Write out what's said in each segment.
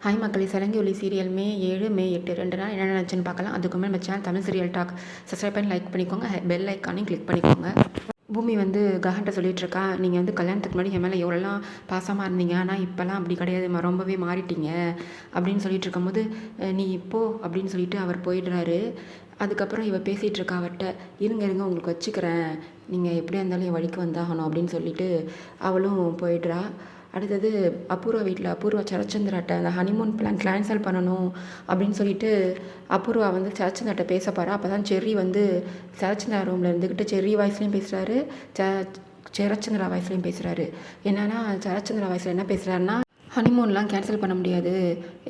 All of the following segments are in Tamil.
ஹாய் மக்களே, சலங்கி ஒலி சீரியல் மே 7 மே 8 2 நாள் என்ன நினச்சுன்னு பார்க்கலாம். அதுக்குமே நம்ம channel Tamil serial talk subscribe பண்ணி லைக் பண்ணிக்கோங்க. பெல் ஐக்கானையும் கிளிக் பண்ணிக்கோங்க. பூமி வந்து ககன்ட்ட சொல்லிட்டு இருக்கா, நீங்கள் வந்து கல்யாணத்துக்கு முன்னாடி என் மேலே எவ்வளோலாம் பாசமாக இருந்தீங்க, ஆனால் இப்போல்லாம் அப்படி கிடையாது, ரொம்பவே மாறிட்டீங்க அப்படின்னு சொல்லிட்டு இருக்கும்போது, நீ இப்போ அப்படின்னு சொல்லிட்டு அவர் போயிடுறாரு. அதுக்கப்புறம் இவ பேசிகிட்டு இருக்கா அவர்கிட்ட, இருங்க இருங்க உங்களுக்கு வச்சுக்கிறேன், நீங்கள் எப்படியா இருந்தாலும் என் வழிக்கு வந்தாகணும் அப்படின்னு சொல்லிட்டு அவளும் போயிடுறா. அடுத்தது அபூர்வா வீட்டில் அபூர்வா சரச்சந்திராட்ட அந்த ஹனிமூன் பிளான் கேன்சல் பண்ணணும் அப்படின்னு சொல்லிட்டு அபூர்வா வந்து சரச்சந்திராட்ட பேச போகிறா. அப்போ தான் செர்ரி வந்து சரச்சந்திரா ரூமில் இருந்துக்கிட்டு செர்ரி வாய்ஸ்லேயும் பேசுகிறாரு, சரச்சந்திரா வாய்ஸ்லேயும் பேசுகிறாரு. என்னென்னா சரச்சந்திரா வாய்ஸில் என்ன பேசுகிறாருன்னா, ஹனிமூன்லாம் கேன்சல் பண்ண முடியாது,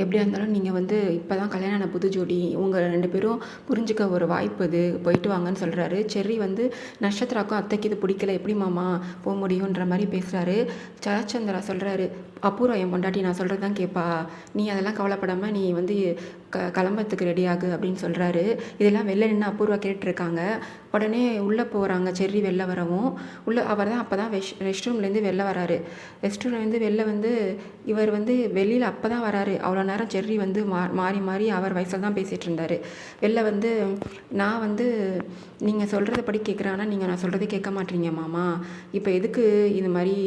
எப்படியா இருந்தாலும் நீங்கள் வந்து இப்போ தான் கல்யாணம் ஆன புது ஜோடி, உங்கள் 2 பேரும் புரிஞ்சுக்க ஒரு வாய்ப்பு இது, போயிட்டு வாங்கன்னு சொல்கிறாரு. செர்ரி வந்து நட்சத்திராக்கும் அத்தைக்கு இது பிடிக்கல, எப்படி மாமா போக முடியுன்ற மாதிரி பேசுகிறாரு. சரச்சந்திரா சொல்கிறாரு, அபூர்வா என் பொண்டாட்டி நான் சொல்கிறது தான் கேட்பா, நீ அதெல்லாம் கவலைப்படாமல் நீ வந்து கிளம்புறதுக்கு ரெடியாகு அப்படின்னு சொல்கிறாரு. இதெல்லாம் வெளில நின்று அபூர்வா கேட்டுருக்காங்க. உடனே உள்ளே போகிறாங்க. செர்ரி வெளில வரவும் அவர் தான் அப்போ தான் ரெஸ்ட் ரூம்லேருந்து வெளில வராரு. ரெஸ்ட் ரூம்லேருந்து வெளில வந்து இவர் வந்து வெளியில் அப்போ தான் வராரு. அவ்வளோ நேரம் செர்ரி வந்து மாறி மாறி அவர் வயசில் தான் பேசிகிட்டு இருந்தார். வெளில வந்து நான் வந்து நீங்கள் சொல்கிறத படி கேட்குறேன், ஆனால் நீங்கள் நான் சொல்கிறதே கேட்க மாட்டீங்க மாமா, இப்போ எதுக்கு இது மாதிரி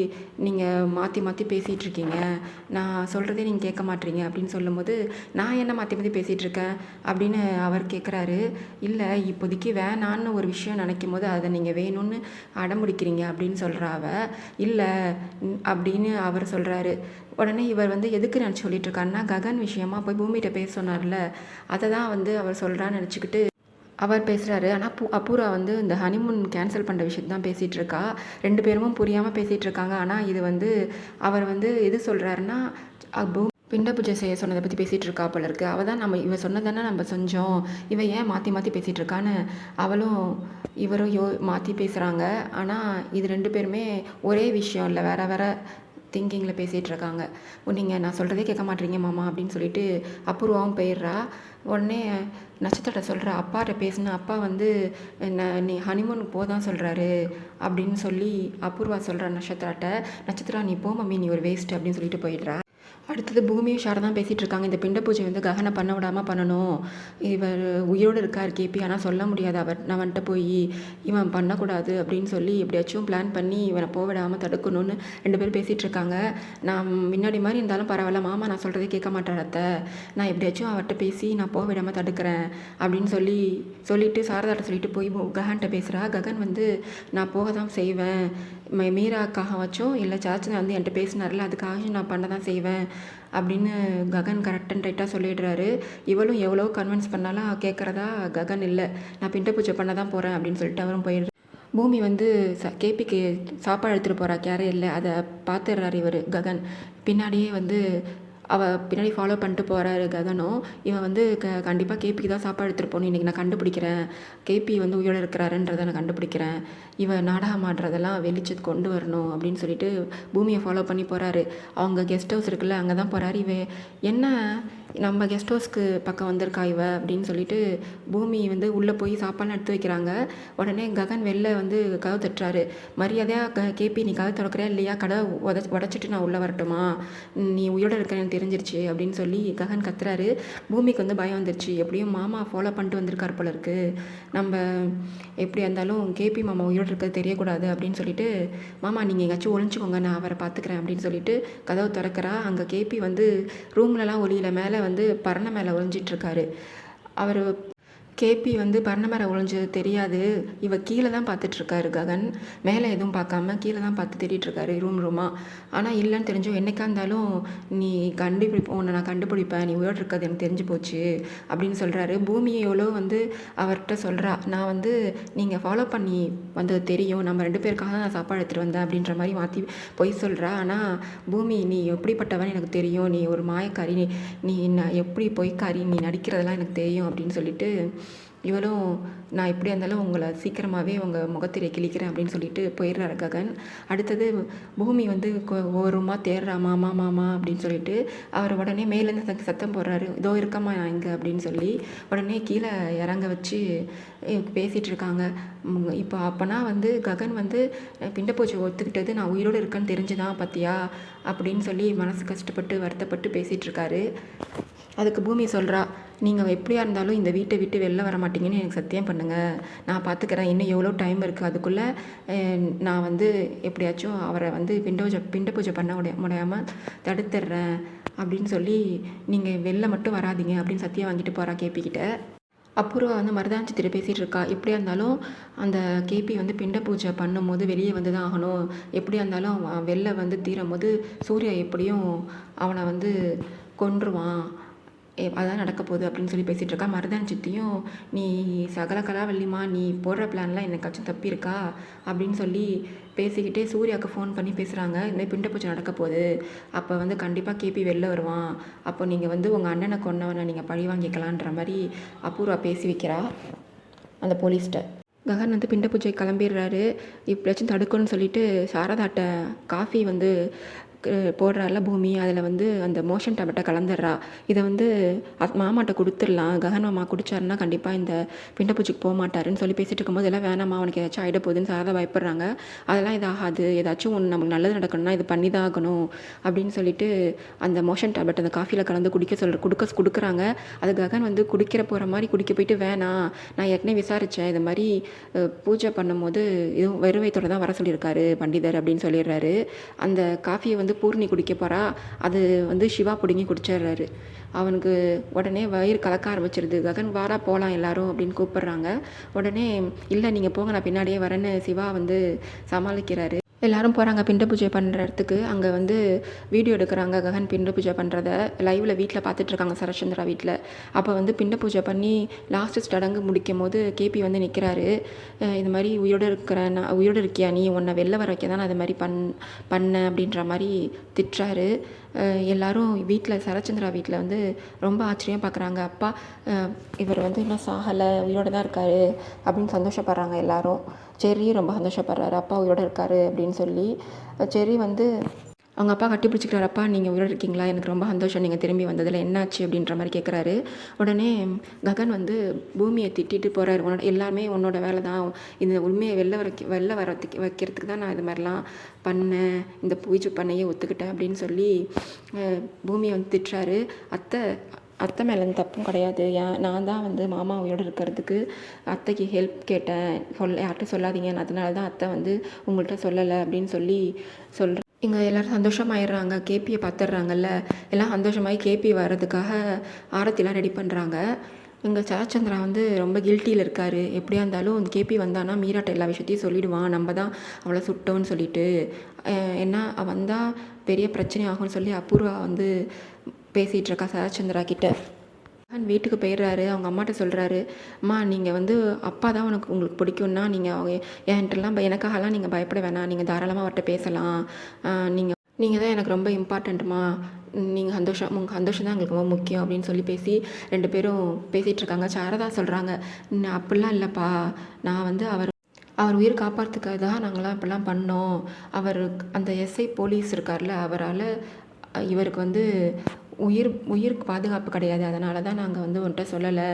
நீங்கள் மாற்றி மாற்றி பேசிகிட்டு இருக்கீங்க, நான் சொல்கிறதே நீங்கள் கேட்க மாட்டீங்க அப்படின்னு சொல்லும்போது, நான் என்ன மாற்றி மாற்றி பேசிகிட்டு இருக்கேன் அப்படின்னு அவர் கேட்குறாரு. இல்லை இப்போதைக்கு வேணான்னு ஒரு விஷயம் நினைக்கும் போது அதை நீங்கள் வேணும்னு அடம்பிடிக்கிறீங்க அப்படின்னு சொல்கிறா அவ. இல்லை அப்படின்னு அவர் சொல்கிறாரு. உடனே இவர் வந்து எதுக்கு நினச்சி சொல்லிட்டு இருக்காருன்னா, ககன் விஷயமா போய் பூமிகிட்ட பேச சொன்னார்ல, அதை தான் வந்து அவர் சொல்கிறான்னு நினச்சிக்கிட்டு அவர் பேசுகிறாரு. ஆனால் அபூர்வா வந்து இந்த ஹனிமூன் கேன்சல் பண்ணுற விஷயத்தை தான் பேசிகிட்டு இருக்கா. 2 பேரும் புரியாமல் பேசிகிட்டு இருக்காங்க. ஆனால் இது வந்து அவர் வந்து எது சொல்கிறாருன்னா, பிண்ட பூஜை செய்ய சொன்னதை பற்றி பேசிகிட்டு இருக்கா போல இருக்குது. அவள் தான் இவ சொன்னதானே நம்ம செஞ்சோம், இவன் ஏன் மாற்றி மாற்றி பேசிகிட்டு இருக்கான்னு அவளும் இவரும் மாற்றி பேசுகிறாங்க. ஆனால் இது 2 பேருமே ஒரே விஷயம் இல்லை, வேறு வேறு திங்கிங்கில் பேசிகிட்டு இருக்காங்க. நீங்கள் நான் சொல்கிறதே கேட்க மாட்டீங்க மாமா அப்படின்னு சொல்லிட்டு அபூர்வாவும் போயிடுறா. உடனே நட்சத்திரத்தை சொல்கிற அப்பாட்ட பேசின அப்பா வந்து நீ ஹனிமூனுக்கு போதான் சொல்கிறாரு அப்படின்னு சொல்லி அபூர்வா சொல்கிற நட்சத்திரா நீ போ மம்மி, நீ ஒரு வேஸ்ட் அப்படின்னு சொல்லிட்டு போயிடுறா. அடுத்தது பூமியும் ஷாரதான் பேசிகிட்டு இருக்காங்க. இந்த பிண்ட பூஜை வந்து ககனை பண்ண விடாமல் பண்ணணும், இவர் உயிரோடு இருக்கார் கேபி, ஆனால் சொல்ல முடியாது நான் வந்துட்டு போய் இவன் பண்ணக்கூடாது அப்படின்னு சொல்லி எப்படியாச்சும் பிளான் பண்ணி இவனை போக விடாமல் தடுக்கணும்னு 2 பேரும் பேசிகிட்டு இருக்காங்க. நான் முன்னாடி மாதிரி இருந்தாலும் பரவாயில்ல மாமா, நான் சொல்கிறதே கேட்க மாட்டேன் அத்தை, நான் எப்படியாச்சும் அவர்கிட்ட பேசி நான் போக விடாமல் தடுக்கிறேன் அப்படின்னு சொல்லிட்டு சாரதாட்ட சொல்லிட்டு போய் ககன்கிட்ட பேசுகிறா. ககன் வந்து நான் போக தான் செய்வேன், மீராக்காக வச்சும் இல்லை சாச்சனை வந்து என்கிட்ட பேசினார்ல அதுக்காக நான் பண்ண தான் செய்வேன் அப்படின்னு ககன் கரெக்ட் அண்ட் ரைட்டாக சொல்லிடுறாரு. இவளும் எவ்வளோ கன்வின்ஸ் பண்ணாலும் கேட்குறதா ககன் இல்லை, நான் பிண்ட பூஜை பண்ண தான் போகிறேன் அப்படின்னு சொல்லிட்டு அவரும் போயிடுறாரு. பூமி வந்து கேபிக்கு சாப்பாடு எடுத்துகிட்டு போகிறா கேரியரில், அதை பார்த்துடுறாரு இவர் ககன். பின்னாடியே வந்து அவள் பின்னாடி ஃபாலோ பண்ணிட்டு போகிறாரு ககனும். இவன் வந்து கண்டிப்பாக கேபிக்கு தான் சாப்பாடு எடுத்துகிட்டு போகணும், இன்றைக்கி நான் கண்டுபிடிக்கிறேன், கேபி வந்து உயிரோடு இருக்கிறாருன்றதை நான் கண்டுபிடிக்கிறேன், இவன் நாடகம் ஆடுறதெல்லாம் வெளிச்சத்துக்கு கொண்டு வரணும் அப்படின்னு சொல்லிட்டு பூமியை ஃபாலோ பண்ணி போகிறாரு. அவங்க கெஸ்ட் ஹவுஸ் இருக்குல்ல, அங்கே தான் போகிறாரு. என்ன நம்ம கெஸ்ட் ஹவுஸ்க்கு பக்கம் வந்திருக்கா இவ அப்படின்னு சொல்லிட்டு பூமி வந்து உள்ளே போய் சாப்பாடுலாம் எடுத்து வைக்கிறாங்க. உடனே ககன் வெளில வந்து கதவு தட்டுறாரு. மரியாதையாக கேபி நீ கதவு திறக்கிறியா இல்லையா, கதவை உடச்சிட்டு நான் உள்ளே வரட்டுமா, நீ உயிரோட இருக்கிறேன்னு தெரிஞ்சிருச்சு அப்படின்னு சொல்லி ககன் கத்துறாரு. பூமிக்கு வந்து பயம் வந்துருச்சு, எப்படியும் மாமா ஃபாலோ பண்ணிட்டு வந்திருக்கார் போல இருக்குது, நம்ம எப்படி இருந்தாலும் கேபி மாமா உயிரோடு இருக்கிறது தெரியக்கூடாது அப்படின்னு சொல்லிட்டு, மாமா நீங்கள் எங்கேயாச்சும் ஒழிஞ்சுக்கோங்க நான் அவரை பார்த்துக்கிறேன் அப்படின்னு சொல்லிட்டு கதவு திறக்கிறா. அங்கே கேபி வந்து ரூம்லலாம் ஒளியில் மேலே வந்து பரண மேலே ஒழிஞ்சிட்ருக்காரு. அவர் கேபி வந்து பரண மேலே ஒழிஞ்சது தெரியாது, இவ கீழே தான் பார்த்துட்ருக்காரு ககன், மேலே எதுவும் பார்க்காம கீழே தான் பார்த்து தேடிட்டுருக்காரு ரூமாக. ஆனால் இல்லைன்னு தெரிஞ்சோம், என்னைக்கா இருந்தாலும் நீ உன்னை நான் கண்டுபிடிப்பேன், நீ உயிரோடு இருக்கிறது எனக்கு தெரிஞ்சு போச்சு அப்படின்னு சொல்கிறாரு. பூமியை எவ்வளோ வந்து அவர்கிட்ட சொல்கிறா, நான் வந்து நீங்கள் ஃபாலோ பண்ணி வந்தது தெரியும், நம்ம 2 பேருக்காக தான் நான் சாப்பாடு எடுத்துகிட்டு வந்தேன் அப்படின்ற மாதிரி மாற்றி பொய் சொல்கிறா. ஆனால் பூமி நீ எப்படிப்பட்டவன் எனக்கு தெரியும், நீ ஒரு மாயக்காரி, நீ எப்படி பொய்க்காரி, நீ நடிக்கிறதெல்லாம் எனக்கு தெரியும் அப்படின்னு சொல்லிட்டு இவளும் நான் எப்படியா இருந்தாலும் உங்களை சீக்கிரமாகவே உங்கள் முகத்திரை கிழிக்கிறேன் அப்படின்னு சொல்லிட்டு போயிடுறாரு ககன். அடுத்தது பூமி வந்து ஓரமாக தேடுறா மாமா மாமா அப்படின்னு சொல்லிட்டு அவர் உடனே மேலேருந்து சத்தம் போடுறாரு, இதோ இருக்கம்மா நான் இங்கே அப்படின்னு சொல்லி உடனே கீழே இறங்க வச்சு பேசிகிட்டு இருக்காங்க. இப்போ அப்போனா வந்து ககன் வந்து பிண்ட பூஜை ஒத்துக்கிட்டது நான் உயிரோடு இருக்கேன்னு தெரிஞ்சுதான் பார்த்தியா அப்படின்னு சொல்லி மனசு கஷ்டப்பட்டு வருத்தப்பட்டு பேசிகிட்டு இருக்காரு. அதுக்கு பூமி சொல்கிறா, நீங்கள் எப்படியா இருந்தாலும் இந்த வீட்டை விட்டு வெளில வர மாட்டீங்கன்னு எனக்கு சத்தியம் பண்ணுங்கள், நான் பார்த்துக்கிறேன், இன்னும் எவ்வளோ டைம் இருக்குது, அதுக்குள்ளே நான் வந்து எப்படியாச்சும் அவரை வந்து பிண்ட பூஜை பண்ண முடியாமல் தடுத்துடுறேன் அப்படின்னு சொல்லி நீங்கள் வெளில மட்டும் வராதிங்க அப்படின்னு சத்தியம் வாங்கிட்டு போகிறா கேபிக்கிட்ட. அப்புறம் வந்து மருதாஞ்சி பேசிகிட்டு இருக்கா, எப்படியா இருந்தாலும் அந்த கேபி வந்து பிண்ட பூஜை பண்ணும்போது வெளியே வந்து தான் ஆகணும், எப்படியா இருந்தாலும் வெளில வந்து தீரும் போது சூர்யா எப்படியும் அவனை வந்து கொன்றுவான், அதான் நடக்க போகுது அப்படின்னு சொல்லி பேசிகிட்டு இருக்கா. மருதாணி சித்தியும், நீ சகல கலாவல்லிமா, நீ போடுற பிளான்லாம் எனக்காச்சும் தப்பியிருக்கா அப்படின்னு சொல்லி பேசிக்கிட்டே சூர்யாவுக்கு ஃபோன் பண்ணி பேசுகிறாங்க. இந்த பிண்ட பூஜை நடக்க போகுது, அப்போ வந்து கண்டிப்பாக கேபி வெளில வருவான், அப்போ நீங்கள் வந்து உங்கள் அண்ணனை கொன்னவனை நீங்கள் பழி வாங்கிக்கலான்ற மாதிரி அபூர்வா பேசி வைக்கிறா அந்த போலீஸ்கிட்ட. ககன் வந்து பிண்ட பூஜை கிளம்பிடுறாரு. இப்படியாச்சும் தடுக்கணும்னு சொல்லிட்டு சாரதாட்ட காஃபி வந்து போடுறால பூமி, அதில் வந்து அந்த மோஷன் டேப்லெட்டை கலந்துடுறா. இதை வந்து மாமாட்ட கொடுத்துடலாம், ககன் மாமா குடிச்சாருன்னா கண்டிப்பாக இந்த பிண்ட பூஜைக்கு போக மாட்டாருன்னு சொல்லி பேசிகிட்டு இருக்கும்போது எல்லாம் வேணாமா அவனுக்கு ஏதாச்சும் ஆகிட போகுதுன்னு சாரதா பயப்படுறாங்க. அதெல்லாம் இதாகாது, ஏதாச்சும் ஒன்று நமக்கு நல்லது நடக்கணும்னா இது பண்ணி தான் ஆகணும் அப்படின்னு சொல்லிட்டு அந்த மோஷன் டேப்லெட் அந்த காஃபியில் கலந்து கொடுக்குறாங்க. அது ககன் வந்து குடிக்கிற போகிற மாதிரி குடிக்க போயிட்டு, வேணாம் நான் ஏற்கனவே விசாரித்தேன், இது மாதிரி பூஜை பண்ணும்போது இதுவும் வெறும் வயிற்றோட தான் வர சொல்லியிருக்காரு பண்டிதர் அப்படின்னு சொல்லிடுறாரு. அந்த காஃபியை வந்து பூர்ணி குடிக்க போகிறா, அது வந்து சிவா பிடுங்கி குடிச்சிடுறாரு. அவனுக்கு உடனே வயிறு கலக்க ஆரம்பிச்சிருது. ககன் வாரா போகலாம் எல்லாரும் அப்படின்னு கூப்பிட்றாங்க. உடனே இல்லை நீங்கள் போங்க நான் பின்னாடியே வரேன்னு சிவா வந்து சமாளிக்கிறாரு. எல்லாரும் போகிறாங்க பிண்ட பூஜை பண்ணுற இடத்துக்கு. அங்கே வந்து வீடியோ எடுக்கிறாங்க ககன் பிண்ட பூஜை பண்ணுறத லைவில் வீட்டில் பார்த்துட்ருக்காங்க சரச்சந்திரா வீட்டில். அப்போ வந்து பிண்ட பூஜை பண்ணி லாஸ்ட்டு சடங்கு முடிக்கும் போது கேபி வந்து நிற்கிறாரு. இது மாதிரி உயிரோடு இருக்கியா நீ, உன்னை வெளில வர வைக்க தான் நான் இது மாதிரி பண்ணேன் அப்படின்ற மாதிரி திட்டுறாரு. எல்லோரும் வீட்டில் சரச்சந்திரா வீட்டில் வந்து ரொம்ப ஆச்சரியம் பார்க்குறாங்க. அப்பா இவர் வந்து இன்னும் சாகலை, உயிரோடு தான் இருக்கார் அப்படின்னு சந்தோஷப்படுறாங்க எல்லோரும். செர்ரி ரொம்ப சந்தோஷப்படுறாரு, அப்பா உயிரோடு இருக்கார் அப்படின்னு சொல்லி. செர்ரி வந்து அவங்க அப்பா கட்டி பிடிச்சிக்கிறாரு, அப்பா நீங்கள் உயிரோடு இருக்கீங்களா, எனக்கு ரொம்ப சந்தோஷம் நீங்கள் திரும்பி வந்ததில், என்னாச்சு அப்படின்ற மாதிரி கேட்குறாரு. உடனே ககன் வந்து பூமியை திட்டிட்டு போகிறாரு, எல்லாருமே உன்னோட வேலை தான், இந்த உண்மையை வெளில வைக்கிறதுக்கு தான் நான் இது மாதிரிலாம் பண்ணேன், இந்த பூஜை பண்ணையே ஒத்துக்கிட்டேன் அப்படின்னு சொல்லி பூமியை வந்து திட்டுறாரு. அத்தை மேலே எந்த தப்பும் கிடையாது, நான் தான் வந்து மாமா உயிரோடு இருக்கிறதுக்கு அத்தைக்கு ஹெல்ப் கேட்டேன், யார்கிட்ட சொல்லாதீங்க, அதனால தான் அத்தை வந்து உங்கள்கிட்ட சொல்லலை அப்படின்னு சொல்லி சொல்கிறேன். இங்கே எல்லோரும் சந்தோஷமாயிடுறாங்க, கேபியை பார்த்துட்றாங்கல்ல, எல்லாம் சந்தோஷமாகி கேபி வர்றதுக்காக ஆரத்திலாம் ரெடி பண்ணுறாங்க. இங்கே சரச்சந்திரா வந்து ரொம்ப கில்ட்டியில் இருக்கார். எப்படியா இருந்தாலும் கேபி வந்தானா மீராட்ட எல்லா விஷயத்தையும் சொல்லிவிடுவான், நம்ம தான் அவளை சுட்டோன்னு சொல்லிட்டு, ஏன்னா வந்தால் பெரிய பிரச்சனை ஆகும்னு சொல்லி அபூர்வா வந்து பேசிகிட்டு இருக்கா சரச்சந்திரா கிட்ட. வீட்டுக்கு போயிடுறாரு. அவங்க அம்மாட்ட சொல்கிறாரு, அம்மா நீங்கள் வந்து அப்பா தான் உங்களுக்கு பிடிக்கும்னா நீங்கள் அவங்க என்கிட்டலாம் எனக்காகலாம் நீங்கள் பயப்பட வேணாம், நீங்கள் தாராளமாக அவர்கிட்ட பேசலாம், நீங்கள் தான் எனக்கு ரொம்ப இம்பார்ட்டண்ட்டுமா, நீங்கள் உங்கள் சந்தோஷம் தான் எங்களுக்கு ரொம்ப முக்கியம் அப்படின்னு சொல்லி பேசி 2 பேரும் பேசிகிட்டு இருக்காங்க. சாரதா சொல்கிறாங்க, அப்படிலாம் இல்லைப்பா, நான் வந்து அவர் உயிர் காப்பாற்றுறதுக்காக தான் நாங்களாம் இப்படிலாம் பண்ணோம், அந்த எஸ்ஐ போலீஸ் இருக்கார்ல, அவரால் இவருக்கு வந்து உயிருக்கு பாதுகாப்பு கிடையாது, அதனால தான் நாங்கள் வந்து உன்கிட்ட சொல்லலை,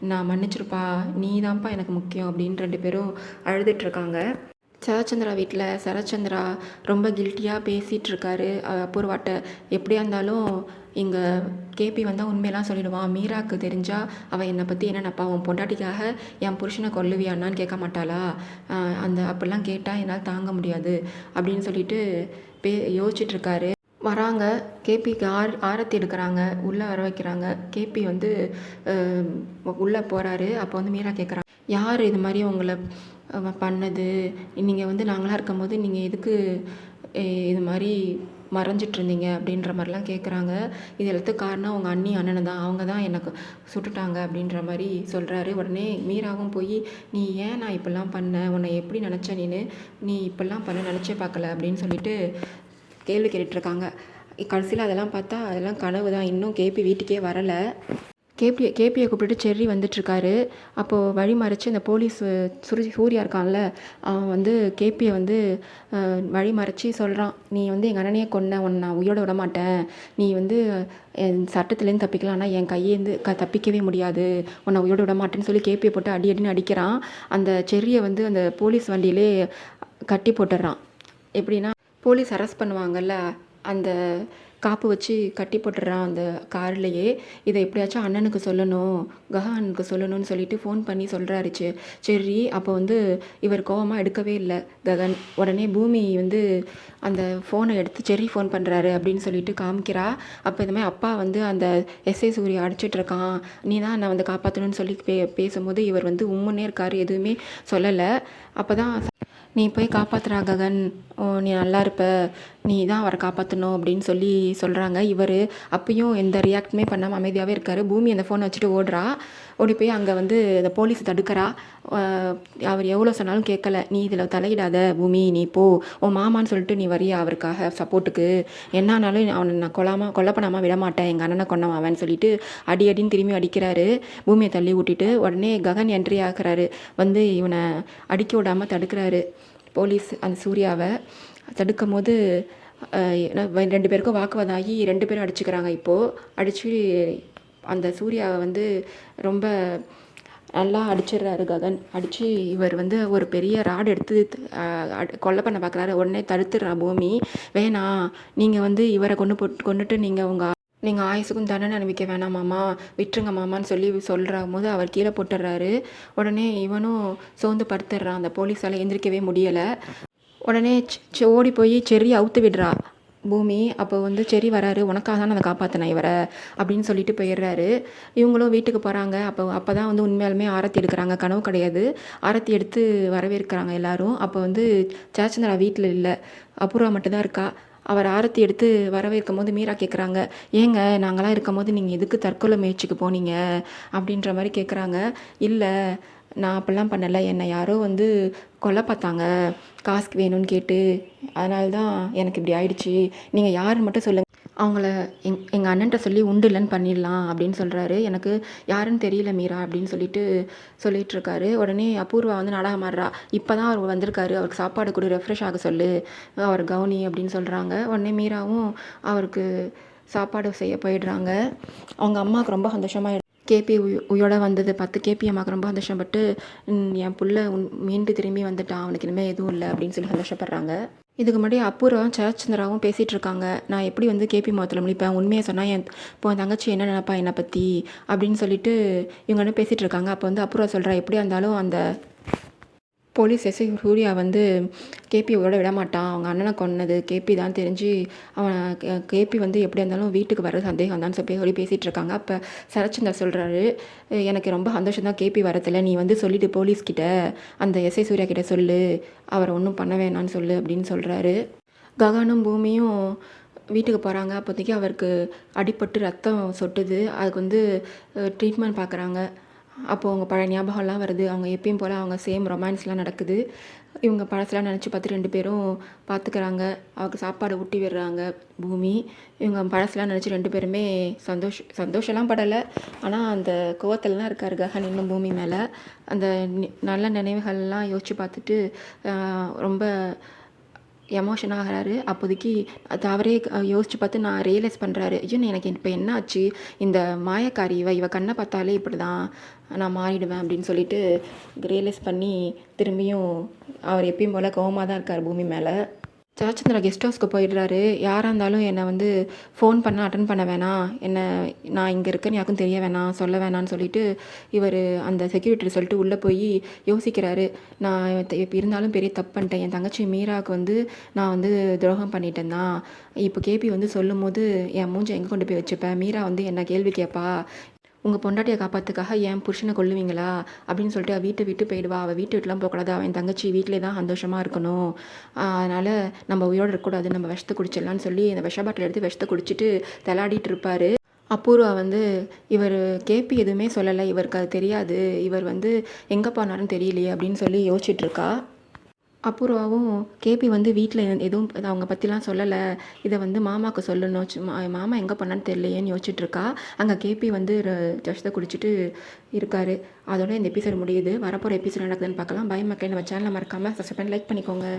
நான் மன்னிச்சிருப்பா, நீ தான்ப்பா எனக்கு முக்கியம் அப்படின்னு 2 பேரும் அழுதுட்ருக்காங்க. சரச்சந்திரா வீட்டில் சரச்சந்திரா ரொம்ப கில்ட்டியாக பேசிகிட்டு இருக்காரு அபூர்வாட்ட. எப்படியா இருந்தாலும் இங்கே கேபி வந்தால் உண்மையெல்லாம் சொல்லிடுவான், மீராவுக்கு தெரிஞ்சால் அவள் என்னை பற்றி என்னென்னப்பா உன் பொண்டாட்டிக்காக என் புருஷனை கொல்லுவியான்னான்னு கேட்க மாட்டாளா, அப்படிலாம் கேட்டால் என்னால் தாங்க முடியாது அப்படின்னு சொல்லிட்டு யோசிச்சுட்ருக்காரு. வராங்க, கேபிக்கு ஆரத்தி எடுக்கிறாங்க, உள்ளே வர வைக்கிறாங்க. கேபி வந்து உள்ளே போகிறாரு. அப்போ வந்து மீரா கேட்குறாங்க, யார் இது மாதிரி உங்களை பண்ணது, நீங்கள் வந்து நாங்களாக இருக்கும்போது நீங்கள் எதுக்கு இது மாதிரி மறைஞ்சிட்ருந்தீங்க அப்படின்ற மாதிரிலாம் கேட்குறாங்க. இது எல்லாத்துக்கும் காரணம் உங்கள் அண்ணனை தான், அவங்க தான் எனக்கு சுட்டுட்டாங்க அப்படின்ற மாதிரி சொல்கிறாரு. உடனே மீராவும் போய், நீ ஏன் நான் இப்படிலாம் பண்ணேன், உன்னை எப்படி நினச்ச நீ இப்படிலாம் பண்ண நினச்சே பார்க்கல அப்படின்னு சொல்லிட்டு கேள்வி கேட்டுட்ருக்காங்க. கடைசியில் அதெல்லாம் பார்த்தா அதெல்லாம் கனவு தான், இன்னும் கேபி வீட்டுக்கே வரலை. கேபியை கூப்பிட்டுட்டு செர்ரி வந்துட்டுருக்காரு. அப்போது வழி மறைச்சு அந்த போலீஸ் சூர்யா இருக்கான்ல, அவன் வந்து கேபியை வந்து வழி மறைச்சி சொல்கிறான், நீ வந்து எங்கள் அண்ணனையே கொன்ன, உன்னை நான் உயிரோட விட மாட்டேன், நீ வந்து என் சட்டத்துலேருந்து தப்பிக்கலாம், ஆனால் என் கையேந்து தப்பிக்கவே முடியாது, உன்னை உயிரோட விட மாட்டேன்னு சொல்லி கேபியை போட்டு அடி அடின்னு அடிக்கிறான். அந்த செர்ரியை வந்து அந்த போலீஸ் வண்டியிலே கட்டி போட்டுடுறான். எப்படின்னா போலீஸ் அரெஸ்ட் பண்ணுவாங்கல்ல, அந்த காப்பு வச்சு கட்டி போட்டுடுறான் அந்த கார்லேயே. இதை எப்படியாச்சும் அண்ணனுக்கு சொல்லணும், கஹானுக்கு சொல்லணும்னு சொல்லிட்டு ஃபோன் பண்ணி சொல்கிறாரு செர்ரி. அப்போ வந்து இவர் கோவமாக எடுக்கவே இல்லை ககன். உடனே பூமி வந்து அந்த ஃபோனை எடுத்து செர்ரி ஃபோன் பண்ணுறாரு அப்படின்னு சொல்லிட்டு காமிக்கிறா. அப்போ இந்த மாதிரி அப்பா வந்து அந்த எஸ்ஐ சூர்யா அடிச்சிட்ருக்கான், நீ தான் என்னை வந்து காப்பாற்றணும்னு சொல்லி பேசும்போது இவர் வந்து உம்முன்னே இருக்கார், எதுவுமே சொல்லலை. அப்போ தான் நீ போய் காப்பாற்றுறா ககன், நீ நல்லா இருப்ப, நீ தான் அவரை காப்பாற்றணும் அப்படின்னு சொல்லி சொல்கிறாங்க. இவர் அப்பயும் எந்த ரியாக்டுமே பண்ணாமல் அமைதியாகவே இருக்கார். பூமி அந்த ஃபோனை வச்சுட்டு ஓடி போய் அங்கே வந்து அந்த போலீஸ் தடுக்கிறா. அவர் எவ்வளோ சொன்னாலும் கேட்கல, நீ இதில் தலையிடாத பூமி, நீ போ, உன் மாமான்னு சொல்லிட்டு நீ வரியா அவருக்காக சப்போர்ட்டுக்கு, என்னானாலும் அவனை நான் கொலை பண்ணாமல் விட மாட்டேன், எங்கள் அண்ணனை கொன்னவன் அவன் சொல்லிட்டு அடின்னு திரும்பி அடிக்கிறாரு. பூமியை தள்ளி விட்டுட்டு உடனே ககன் என்ட்ரி ஆகிறாரு. வந்து இவனை அடிக்க விடாமல் தடுக்கிறாரு போலீஸ். அந்த சூர்யாவை தடுக்கும் போது 2 பேருக்கும் வாக்குவாதம் ஆகி 2 பேரும் அடிச்சுக்கிறாங்க. இப்போது அடித்து அந்த சூர்யாவை வந்து ரொம்ப நல்லா அடிச்சிடுறாரு ககன். அடித்து இவர் வந்து ஒரு பெரிய ராடு எடுத்து கொலை பண்ண பார்க்குறாரு. உடனே தடுத்துடுறா பூமி, வேணாம், நீங்கள் வந்து இவரை கொண்டுட்டு நீங்கள் ஆயுசுக்கும் தண்டனை அனுபவிக்க வேணாம் மாமா, விட்டுருங்க மாமான்னு சொல்கிற போது அவர் கீழே போட்டுடுறாரு. உடனே இவனும் சோர்ந்து படுத்துடுறான். அந்த போலீஸால் எந்திரிக்கவே முடியலை. உடனே ஓடி போய் செர்ரி அவுத்து விடுறா பூமி. அப்போ வந்து செர்ரி வராரு, உனக்காக தான் அதை காப்பாற்றினேன் இவரை அப்படின்னு சொல்லிட்டு போயிடுறாரு. இவங்களும் வீட்டுக்கு போகிறாங்க. அப்போ தான் வந்து உண்மையாலுமே ஆரத்தி எடுக்கிறாங்க, கனவு கிடையாது. ஆரத்தி எடுத்து வரவேற்கிறாங்க எல்லாரும். அப்போ வந்து ஜெயச்சந்திரா வீட்டில் இல்லை, அபூர்வா மட்டும்தான் இருக்கா. அவர் ஆரத்தி எடுத்து வரவேற்கும் போது மீரா கேட்குறாங்க, ஏங்க நாங்களாம் இருக்கும் போது நீங்கள் எதுக்கு தற்கொலை முயற்சிக்கு போனீங்க அப்படின்ற மாதிரி கேட்குறாங்க. இல்லை, நான் அப்படிலாம் பண்ணலை, என்னை யாரோ வந்து கொல்ல பார்த்தாங்க காசுக்கு வேணும்னு கேட்டு, அதனால தான் எனக்கு இப்படி ஆயிடுச்சு, நீங்கள் யாருன்னு மட்டும் சொல்லுங்கள், அவங்கள எங்கள் அண்ணன்ட்ட சொல்லி உண்டு இல்லைன்னு பண்ணிடலாம் அப்படின்னு சொல்கிறாரு. எனக்கு யாருன்னு தெரியல மீரா அப்படின்னு சொல்லிகிட்ருக்காரு. உடனே அபூர்வா வந்து நாடகம் ஆடுறா, இப்போ தான் அவர் வந்திருக்காரு, அவருக்கு சாப்பாடு கொடு, ரெஃப்ரெஷ் ஆக சொல்லு, அவர் கவுனி அப்படின்னு சொல்கிறாங்க. உடனே மீராவும் அவருக்கு சாப்பாடு செய்ய போயிடுறாங்க. அவங்க அம்மாவுக்கு ரொம்ப சந்தோஷமாக கேபி உயிரோட வந்தது பார்த்து கேபி அம்மாவுக்கு ரொம்ப சந்தோஷப்பட்டு, என் புள்ள மீண்டு திரும்பி வந்துட்டான், அவனுக்கு இனிமேல் எதுவும் இல்லை அப்படின்னு சொல்லி சந்தோஷப்படுறாங்க. இதுக்கு முன்னாடி அபூர்வாவும் ஜெயச்சந்திராவும் பேசிகிட்டு இருக்காங்க. நான் எப்படி வந்து கேபி முகத்தில் முடிப்பேன், உண்மையை சொன்னால் இப்போ என் தங்கச்சி என்ன நினைப்பா என்னை பற்றி அப்படின்னு சொல்லிட்டு இவங்க வந்து பேசிகிட்டு இருக்காங்க. அப்போ வந்து அபூர்வா சொல்கிறா, எப்படியா இருந்தாலும் அந்த போலீஸ் எஸ்ஐ சூர்யா வந்து கேபியோட விட மாட்டான், அவங்க அண்ணனை கொன்னது கேபி தான் தெரிஞ்சு அவனை கேபி வந்து எப்படியா இருந்தாலும் வீட்டுக்கு வர சந்தேகம் தான் சொல்லி பேசிகிட்டு இருக்காங்க. அப்போ சரச்சந்தர் சொல்கிறாரு, எனக்கு ரொம்ப சந்தோஷம் தான் கேபி வரதில்லை, நீ வந்து சொல்லிவிட்டு போலீஸ்கிட்ட அந்த எஸ்ஐ சூர்யா கிட்ட சொல்லு, அவரை ஒன்றும் பண்ண வேணான்னு சொல்லு அப்படின்னு சொல்கிறாரு. ககனும் பூமியும் வீட்டுக்கு போகிறாங்க. அப்போதைக்கு அவருக்கு அடிபட்டு ரத்தம் சொட்டுது. அதுக்கு வந்து ட்ரீட்மெண்ட் பார்க்குறாங்க. அப்போது அவங்க பழைய ஞாபகம்லாம் வருது. அவங்க எப்பயும் போல் அவங்க சேம் ரொமான்ஸ்லாம் நடக்குது. இவங்க பழசெலாம் நினச்சி பார்த்து 2 பேரும் பார்த்துக்கிறாங்க. அவருக்கு சாப்பாடு ஊட்டி விடுறாங்க பூமி. இவங்க பழசெலாம் நினச்சி 2 பேருமே சந்தோஷம்லாம் படலை. ஆனால் அந்த கோவத்தில் தான் இருக்கார் ககன் இன்னும் பூமி மேலே. அந்த நல்ல நினைவுகள்லாம் யோசித்து பார்த்துட்டு ரொம்ப எமோஷன் ஆகிறாரு. அப்போதைக்கு அது அவரே யோசித்து பார்த்து நான் ரியலைஸ் பண்ணுறாரு, ஐயோ எனக்கு இப்போ என்ன ஆச்சு, இந்த மாயக்காரி இவ கண்ணை பார்த்தாலே இப்படி தான் நான் மாறிடுவேன் அப்படின்னு சொல்லிட்டு ரியலைஸ் பண்ணி திரும்பியும் அவர் எப்பயும் போல் கோவமாக தான் இருக்கார் பூமி மேலே. ஜெயச்சந்திரா கெஸ்ட் ஹவுஸ்க்கு போயிடுறாரு. யாராக இருந்தாலும் என்னை வந்து ஃபோன் பண்ண அட்டன் பண்ண வேணாம், நான் இங்கே இருக்கேன்னு யாருக்கும் தெரிய வேணாம், சொல்ல வேணான்னு சொல்லிட்டு இவர் அந்த செக்யூரிட்டி சொல்லிட்டு உள்ளே போய் யோசிக்கிறாரு. நான் இப்போ இருந்தாலும் பெரிய தப்பு பண்ணிட்டேன், என் தங்கச்சி மீராவுக்கு வந்து நான் வந்து துரோகம் பண்ணிட்டேன் தான். இப்போ கேபி வந்து சொல்லும் போது என் மூஞ்சை எங்கே கொண்டு போய் வச்சுப்பேன், மீரா வந்து என்ன கேள்வி கேட்பா, உங்கள் பொண்டாட்டியை காப்பாற்றுக்காக என் புருஷனை கொல்லுவீங்களா அப்படின்னு சொல்லிட்டு அவள் வீட்டை விட்டு போயிடுவா, அவள் வீட்டு விட்டுலாம் போகக்கூடாது, அவன் தங்கச்சி வீட்டிலே தான் சந்தோஷமாக இருக்கணும், அதனால் நம்ம உயிரோடு இருக்கக்கூடாது, நம்ம விஷத்தை குடிச்சிடலான்னு சொல்லி அந்த விஷ பாட்டில் எடுத்து விஷத்தை குடிச்சிட்டு தலாடிட்டு இருப்பார். அபூர்வா வந்து இவர் கேபி எதுவுமே சொல்லலை, இவருக்கு அது தெரியாது, இவர் வந்து எங்கே போனாருன்னு தெரியலையே அப்படின்னு சொல்லி யோசிச்சுட்ருக்கா. அபூர்வாவும் கேபி வந்து வீட்டில் எதுவும் அவங்க பற்றிலாம் சொல்லலை, இதை வந்து மாமாவுக்கு சொல்லணும், மாமா எங்கே பண்ணான்னு தெரியலையேன்னு யோசிச்சுட்டு இருக்கா. அங்கே கேபி வந்து ஜஷத்தை குடிச்சிட்டு இருக்காரு. அதோட இந்த எபிசோட் முடியுது. வரப்போகிற எபிசோட் நடக்குதுன்னு பார்க்கலாம். பை மக்களே, நம்ம சேனலை மறக்காமல் சப்ஸ்கிரைப் பண்ணி லைக் பண்ணிக்கோங்க.